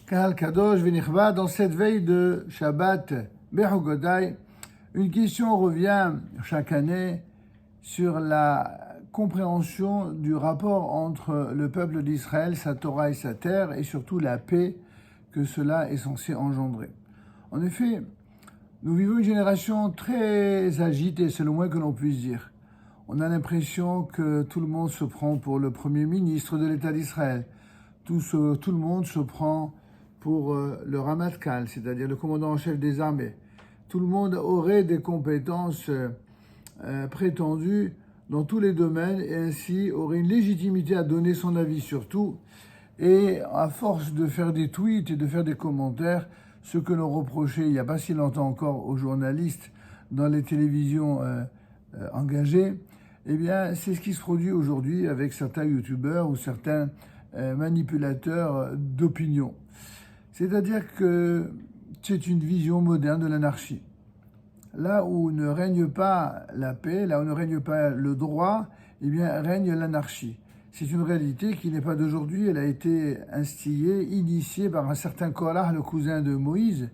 Kahal Kadosh Venichva, dans cette veille de Shabbat Behugodai, une question revient chaque année sur la compréhension du rapport entre le peuple d'Israël, sa Torah et sa terre, et surtout la paix que cela est censé engendrer. En effet, nous vivons une génération très agitée, c'est le moins que l'on puisse dire. On a l'impression que tout le monde se prend pour le premier ministre de l'État d'Israël. Tout le monde se prend pour le Ramatkal, c'est-à-dire le commandant en chef des armées. Tout le monde aurait des compétences prétendues dans tous les domaines et ainsi aurait une légitimité à donner son avis sur tout. Et à force de faire des tweets et de faire des commentaires, ce que l'on reprochait il n'y a pas si longtemps encore aux journalistes dans les télévisions engagées, eh bien c'est ce qui se produit aujourd'hui avec certains youtubeurs ou certains manipulateurs d'opinion. C'est-à-dire que c'est une vision moderne de l'anarchie. Là où ne règne pas la paix, là où ne règne pas le droit, eh bien règne l'anarchie. C'est une réalité qui n'est pas d'aujourd'hui, elle a été instillée, initiée par un certain Korah, le cousin de Moïse,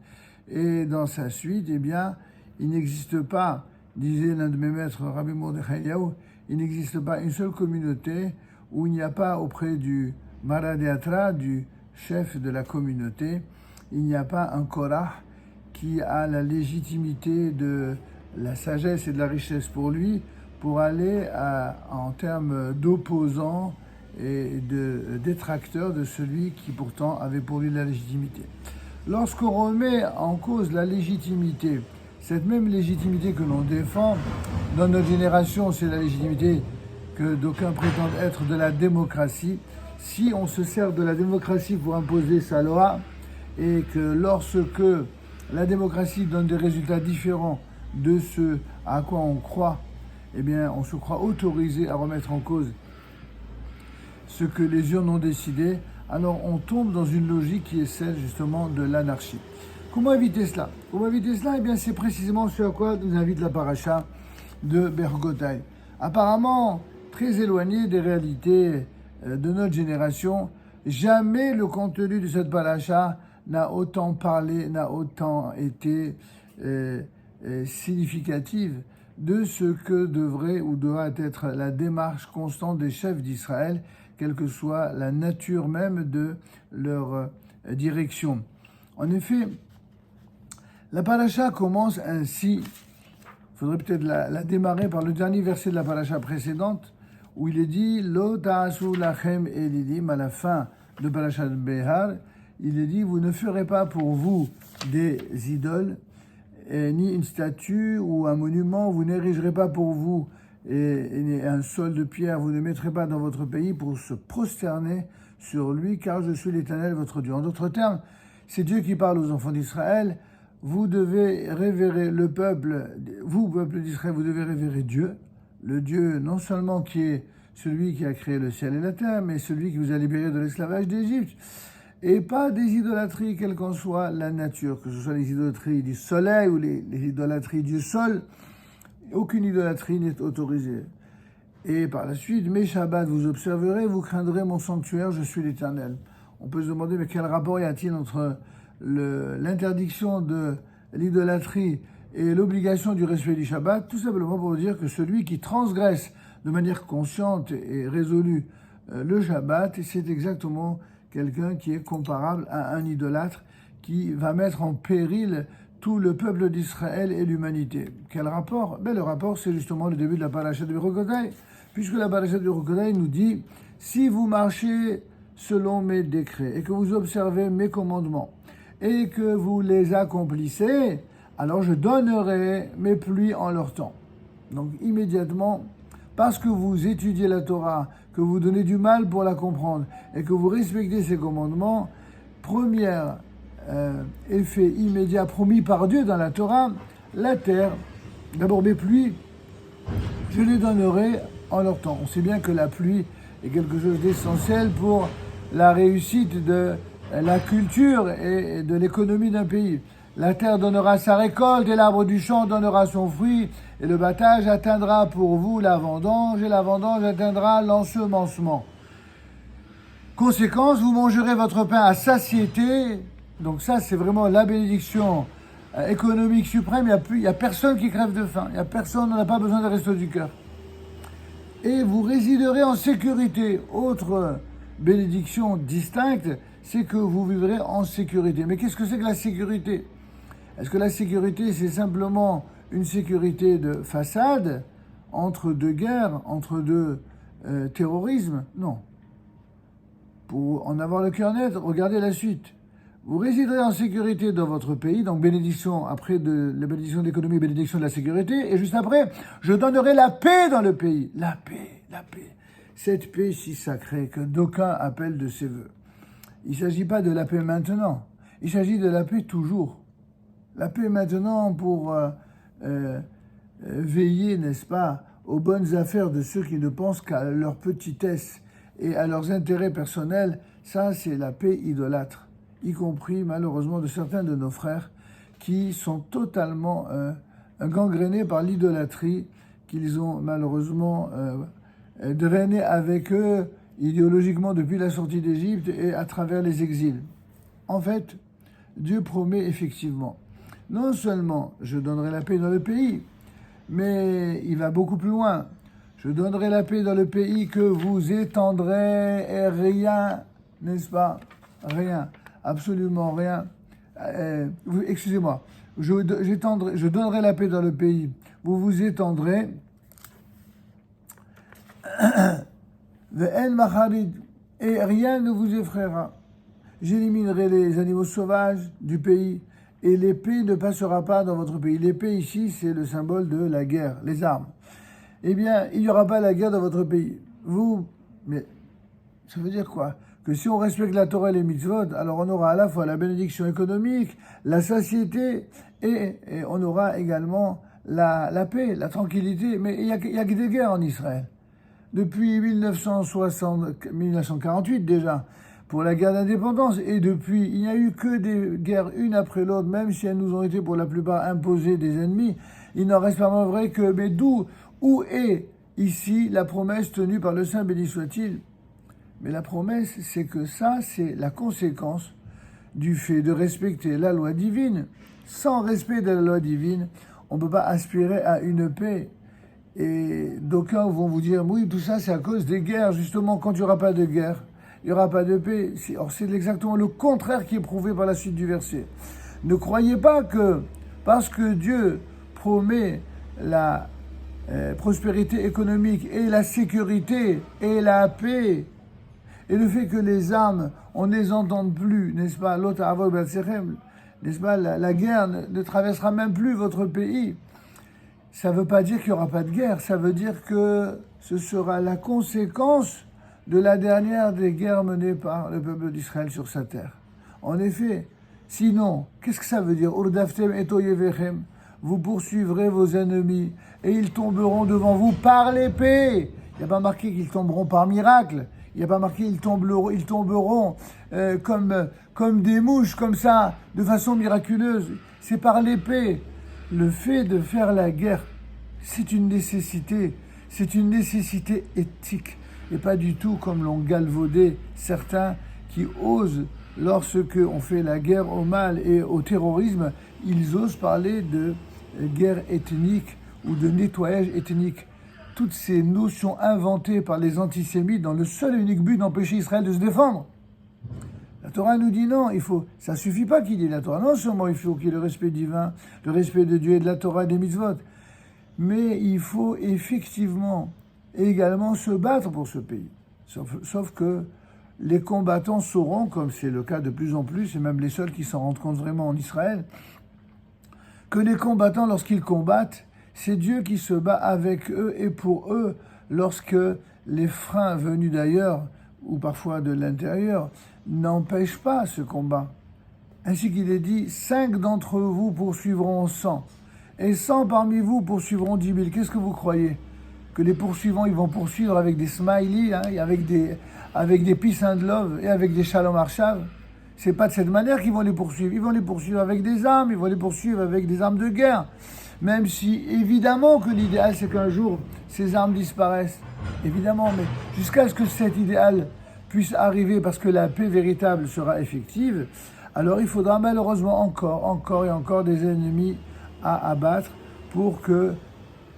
et dans sa suite, eh bien, il n'existe pas, disait l'un de mes maîtres, Rabbi Mordechai Eliyahu, il n'existe pas une seule communauté où il n'y a pas auprès du Maradeatra, du chef de la communauté, il n'y a pas un Korah qui a la légitimité de la sagesse et de la richesse pour lui, pour aller en termes d'opposant et de détracteur de celui qui pourtant avait pour lui la légitimité. Lorsqu'on remet en cause la légitimité, cette même légitimité que l'on défend, dans notre génération, c'est la légitimité que d'aucuns prétendent être de la démocratie. Si on se sert de la démocratie pour imposer sa loi, et que lorsque la démocratie donne des résultats différents de ce à quoi on croit, eh bien, on se croit autorisé à remettre en cause ce que les urnes ont décidé, alors on tombe dans une logique qui est celle justement de l'anarchie. Comment éviter cela ? Eh bien, c'est précisément ce à quoi nous invite la paracha de Behugodai. Apparemment, très éloigné des réalités de notre génération, jamais le contenu de cette paracha n'a autant parlé, n'a autant été significative de ce que devrait ou doit être la démarche constante des chefs d'Israël, quelle que soit la nature même de leur direction. En effet, la paracha commence ainsi. Il faudrait peut-être la démarrer par le dernier verset de la paracha précédente, où il est dit « Lo ta'asu lachem elilim » à la fin de parashat Behar. Il est dit « Vous ne ferez pas pour vous des idoles, ni une statue ou un monument, vous n'érigerez pas pour vous et un sol de pierre, vous ne mettrez pas dans votre pays pour se prosterner sur lui, car je suis l'Éternel, votre Dieu. » En d'autres termes, c'est Dieu qui parle aux enfants d'Israël. Vous devez révérer le peuple, vous, peuple d'Israël, vous devez révérer Dieu, le Dieu non seulement qui est celui qui a créé le ciel et la terre, mais celui qui vous a libéré de l'esclavage d'Égypte. Et pas des idolâtries, quelle qu'en soit la nature, que ce soit les idolâtries du soleil ou les idolâtries du sol, aucune idolâtrie n'est autorisée. Et par la suite, mes Shabbats, vous observerez, vous craindrez mon sanctuaire, je suis l'Éternel. On peut se demander, mais quel rapport y a-t-il entre l'interdiction de l'idolâtrie et l'obligation du respect du Shabbat? Tout simplement pour dire que celui qui transgresse de manière consciente et résolue le Shabbat, c'est exactement quelqu'un qui est comparable à un idolâtre qui va mettre en péril tout le peuple d'Israël et l'humanité. Quel rapport ? Le rapport, c'est justement le début de la paracha de Behugodai, puisque la paracha de Behugodai nous dit « Si vous marchez selon mes décrets et que vous observez mes commandements et que vous les accomplissez, alors je donnerai mes pluies en leur temps. » Donc immédiatement, parce que vous étudiez la Torah, que vous donnez du mal pour la comprendre et que vous respectez ses commandements, premier effet immédiat promis par Dieu dans la Torah, la terre, d'abord mes pluies, je les donnerai en leur temps. On sait bien que la pluie est quelque chose d'essentiel pour la réussite de la culture et de l'économie d'un pays. La terre donnera sa récolte et l'arbre du champ donnera son fruit et le battage atteindra pour vous la vendange et la vendange atteindra l'ensemencement. Conséquence, vous mangerez votre pain à satiété. Donc ça, c'est vraiment la bénédiction économique suprême. Il n'y a personne qui crève de faim. Il n'y a personne, on n'a pas besoin de resto du cœur. Et vous résiderez en sécurité. Autre bénédiction distincte, c'est que vous vivrez en sécurité. Mais qu'est-ce que c'est que la sécurité? Est-ce que la sécurité, c'est simplement une sécurité de façade, entre deux guerres, entre deux terrorismes? Non. Pour en avoir le cœur net, regardez la suite. Vous résiderez en sécurité dans votre pays, donc bénédiction, après la bénédiction de l'économie, bénédiction de la sécurité, et juste après, je donnerai la paix dans le pays. La paix, la paix. Cette paix si sacrée que d'aucuns appellent de ses voeux. Il ne s'agit pas de la paix maintenant, il s'agit de la paix toujours. La paix maintenant pour veiller, n'est-ce pas, aux bonnes affaires de ceux qui ne pensent qu'à leur petitesse et à leurs intérêts personnels, ça c'est la paix idolâtre, y compris malheureusement de certains de nos frères qui sont totalement gangrénés par l'idolâtrie qu'ils ont malheureusement drainé avec eux idéologiquement depuis la sortie d'Égypte et à travers les exils. En fait, Dieu promet effectivement, non seulement je donnerai la paix dans le pays, mais il va beaucoup plus loin. Je donnerai la paix dans le pays que vous étendrez et rien, n'est-ce pas? Rien, absolument rien. Excusez-moi, je donnerai la paix dans le pays. Vous vous étendrez. Et rien ne vous effraiera. J'éliminerai les animaux sauvages du pays et l'épée ne passera pas dans votre pays. L'épée ici, c'est le symbole de la guerre, les armes. Eh bien, il n'y aura pas la guerre dans votre pays. Mais ça veut dire quoi? Que si on respecte la Torah et les mitzvot, alors on aura à la fois la bénédiction économique, la satiété et on aura également la paix, la tranquillité. Mais il y a que des guerres en Israël. Depuis 1948 déjà, pour la guerre d'indépendance. Et depuis, il n'y a eu que des guerres une après l'autre, même si elles nous ont été pour la plupart imposées des ennemis. Il n'en reste pas moins vrai que, mais où est ici la promesse tenue par le Saint béni soit-il? Mais la promesse, c'est que ça, c'est la conséquence du fait de respecter la loi divine. Sans respect de la loi divine, on ne peut pas aspirer à une paix. Et d'aucuns vont vous dire, oui, tout ça, c'est à cause des guerres. Justement, quand il n'y aura pas de guerre, il n'y aura pas de paix. Or, c'est exactement le contraire qui est prouvé par la suite du verset. Ne croyez pas que, parce que Dieu promet la prospérité économique et la sécurité et la paix, et le fait que les âmes, on ne les entende plus, n'est-ce pas, l'autre avol b'alsechem, n'est-ce pas, la guerre ne traversera même plus votre pays. Ça ne veut pas dire qu'il n'y aura pas de guerre, ça veut dire que ce sera la conséquence de la dernière des guerres menées par le peuple d'Israël sur sa terre. En effet, sinon, qu'est-ce que ça veut dire? Urdaftem et oyevechem, vous poursuivrez vos ennemis et ils tomberont devant vous par l'épée. Il n'y a pas marqué qu'ils tomberont par miracle. Il n'y a pas marqué qu'ils tomberont comme des mouches, comme ça, de façon miraculeuse. C'est par l'épée. Le fait de faire la guerre, c'est une nécessité éthique, et pas du tout comme l'ont galvaudé certains qui osent, lorsque on fait la guerre au mal et au terrorisme, ils osent parler de guerre ethnique ou de nettoyage ethnique. Toutes ces notions inventées par les antisémites dans le seul et unique but d'empêcher Israël de se défendre. La Torah nous dit non, ça suffit pas qu'il y ait la Torah. Non seulement il faut qu'il y ait le respect divin, le respect de Dieu et de la Torah et des mitzvot, mais il faut effectivement également se battre pour ce pays. Sauf que les combattants sauront, comme c'est le cas de plus en plus, et même les seuls qui s'en rendent compte vraiment en Israël, que les combattants, lorsqu'ils combattent, c'est Dieu qui se bat avec eux et pour eux lorsque les freins venus d'ailleurs ou parfois de l'intérieur n'empêchent pas ce combat. Ainsi qu'il est dit, 5 d'entre vous poursuivront 100 et 100 parmi vous poursuivront 10 000. Qu'est-ce que vous croyez? Que les poursuivants, ils vont poursuivre avec des smileys, avec des peace and love et avec des shalom arshav? C'est pas de cette manière qu'ils vont les poursuivre. Ils vont les poursuivre avec des armes, ils vont les poursuivre avec des armes de guerre. Même si, évidemment, que l'idéal, c'est qu'un jour, ces armes disparaissent. Évidemment, mais jusqu'à ce que cet idéal puisse arriver parce que la paix véritable sera effective, alors il faudra malheureusement encore et encore des ennemis à abattre pour que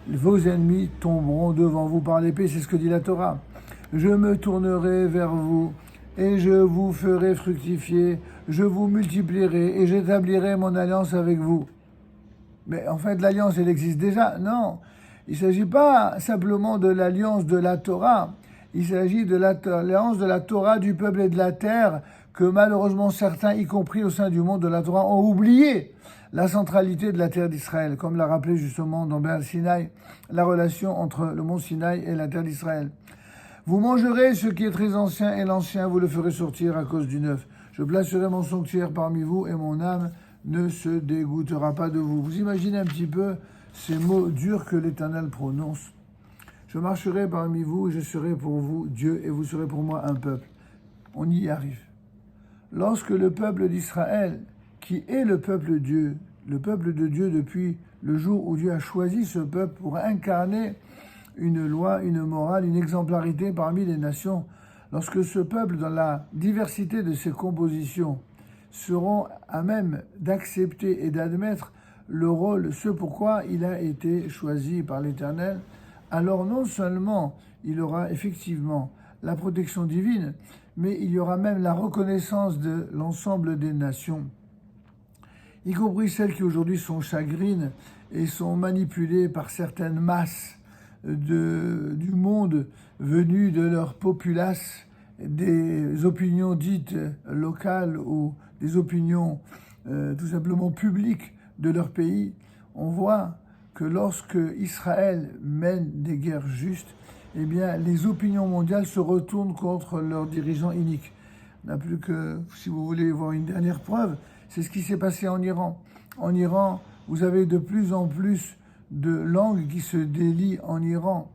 vos ennemis tomberont devant vous par l'épée, c'est ce que dit la Torah. Je me tournerai vers vous et je vous ferai fructifier, je vous multiplierai et j'établirai mon alliance avec vous. Mais en fait, l'alliance, elle existe déjà. Non, il ne s'agit pas simplement de l'alliance de la Torah. Il s'agit de l'alliance de la Torah du peuple et de la terre que malheureusement certains, y compris au sein du monde de la Torah, ont oublié la centralité de la terre d'Israël, comme l'a rappelé justement dans Ber Sinaï, la relation entre le mont Sinaï et la terre d'Israël. Vous mangerez ce qui est très ancien et l'ancien, vous le ferez sortir à cause du neuf. Je placerai mon sanctuaire parmi vous et mon âme ne se dégoûtera pas de vous. Vous imaginez un petit peu ces mots durs que l'Éternel prononce. Je marcherai parmi vous et je serai pour vous Dieu et vous serez pour moi un peuple. On y arrive. Lorsque le peuple d'Israël, qui est le peuple de Dieu depuis le jour où Dieu a choisi ce peuple pour incarner une loi, une morale, une exemplarité parmi les nations, lorsque ce peuple, dans la diversité de ses compositions, seront à même d'accepter et d'admettre le rôle, ce pourquoi il a été choisi par l'Éternel, alors non seulement il aura effectivement la protection divine, mais il y aura même la reconnaissance de l'ensemble des nations, y compris celles qui aujourd'hui sont chagrines et sont manipulées par certaines masses du monde venues de leur populace, des opinions dites locales ou des opinions tout simplement publiques de leur pays. On voit que lorsque Israël mène des guerres justes, eh bien, les opinions mondiales se retournent contre leurs dirigeants iniques. On n'a plus que, si vous voulez voir une dernière preuve, c'est ce qui s'est passé en Iran. En Iran, vous avez de plus en plus de langues qui se délient en Iran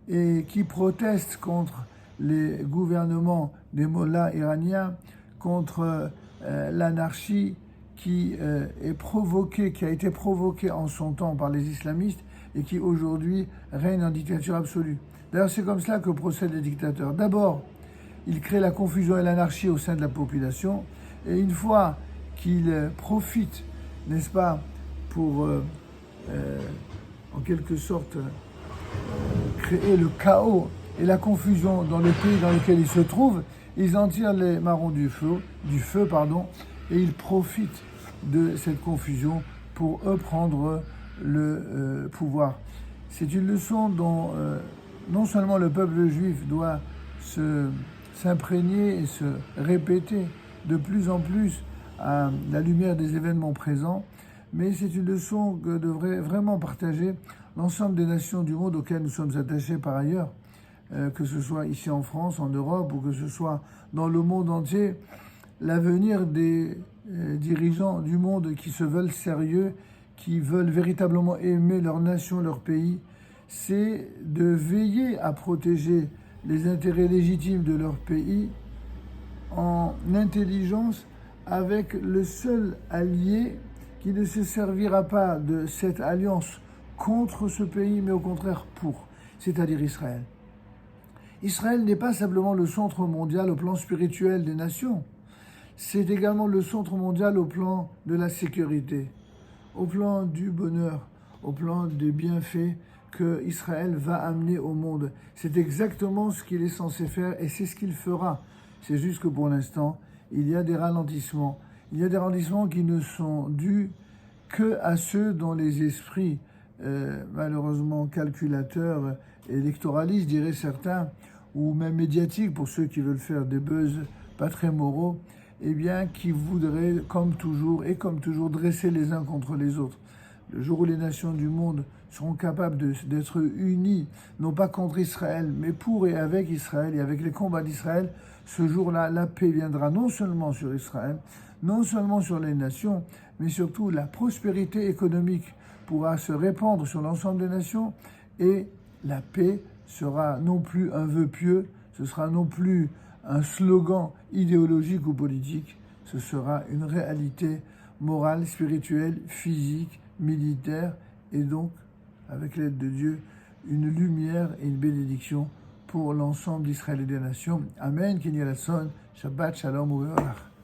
et qui protestent contre les gouvernements des mollahs iraniens, contre l'anarchie qui a été provoquée en son temps par les islamistes et qui aujourd'hui règne en dictature absolue. D'ailleurs, c'est comme cela que procèdent les dictateurs. D'abord, ils créent la confusion et l'anarchie au sein de la population, et une fois qu'ils profitent, n'est-ce pas, pour en quelque sorte créer le chaos et la confusion dans le pays dans lequel ils se trouvent, ils en tirent les marrons du feu, et ils profitent de cette confusion pour eux prendre le pouvoir. C'est une leçon dont non seulement le peuple juif doit s'imprégner et se répéter de plus en plus à la lumière des événements présents, mais c'est une leçon que devrait vraiment partager l'ensemble des nations du monde auxquelles nous sommes attachés par ailleurs, que ce soit ici en France, en Europe, ou que ce soit dans le monde entier. L'avenir des dirigeants du monde qui se veulent sérieux, qui veulent véritablement aimer leur nation, leur pays, c'est de veiller à protéger les intérêts légitimes de leur pays en intelligence avec le seul allié qui ne se servira pas de cette alliance contre ce pays, mais au contraire pour, c'est-à-dire Israël. Israël n'est pas simplement le centre mondial au plan spirituel des nations, c'est également le centre mondial au plan de la sécurité, au plan du bonheur, au plan des bienfaits que Israël va amener au monde. C'est exactement ce qu'il est censé faire et c'est ce qu'il fera. C'est juste que pour l'instant, il y a des ralentissements. Il y a des ralentissements qui ne sont dus que à ceux dont les esprits, malheureusement calculateurs, électoralistes, diraient certains, ou même médiatiques pour ceux qui veulent faire des buzz pas très moraux, eh bien, qui voudraient, comme toujours, dresser les uns contre les autres. Le jour où les nations du monde seront capables d'être unies, non pas contre Israël, mais pour et avec Israël et avec les combats d'Israël, ce jour-là, la paix viendra non seulement sur Israël, non seulement sur les nations, mais surtout la prospérité économique pourra se répandre sur l'ensemble des nations et la paix sera non plus un vœu pieux, ce sera non plus un slogan idéologique ou politique, ce sera une réalité morale, spirituelle, physique, militaire et donc, avec l'aide de Dieu, une lumière et une bénédiction pour l'ensemble d'Israël et des nations. Amen. Kenny Lasson. Shabbat Shalom Uveolach.